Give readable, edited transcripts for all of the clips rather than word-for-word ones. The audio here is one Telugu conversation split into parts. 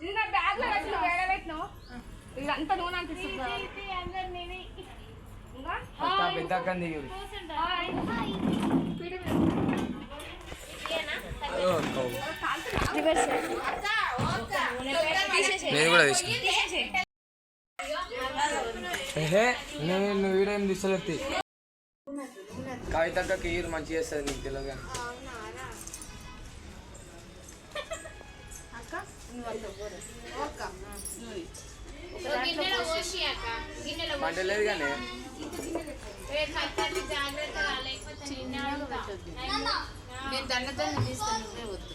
ఇది నా బ్యాగ్ లో పెట్టిన వేరే పెట్టినావు ఇదంతా నూనె అనిపిస్తుంది నేను కూడా నేను వీడియో ఏం తీసుకోలేదు కవితకి ఈరు మంచిగా చేస్తుంది నీకు తెలియదు కానీ పంటలేదు కానీ నేను దండతో తీస్తాను వద్దు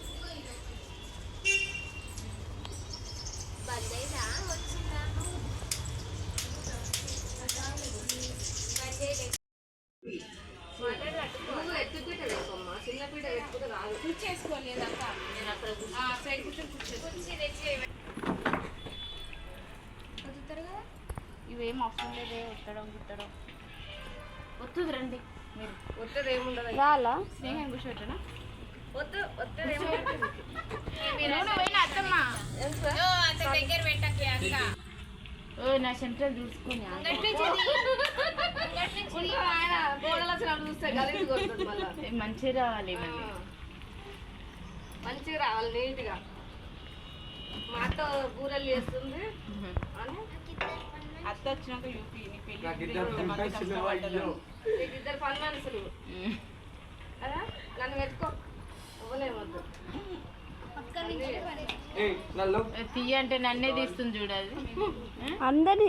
ఇవేం అవసరం లేదే ఒత్తడం గుట్టడం ఒత్తుది రండి మీరు ఒత్తది ఏముండదు రాలా స్నేహం కూర్చోటనా ఒత్తు నా సెంటర్ చూసుకుని మంచిగా రావాలి మంచిగా రావాలి నీట్గా మాతో బూరలు చేస్తుంది అత్త వచ్చినాక యూపీ ఇద్దరు పని మనుషులు నన్ను పెట్టుకో ఇవ్వలేమొద్దు తీయ అంటే నన్నే తీస్తుంది చూడాలి అందరి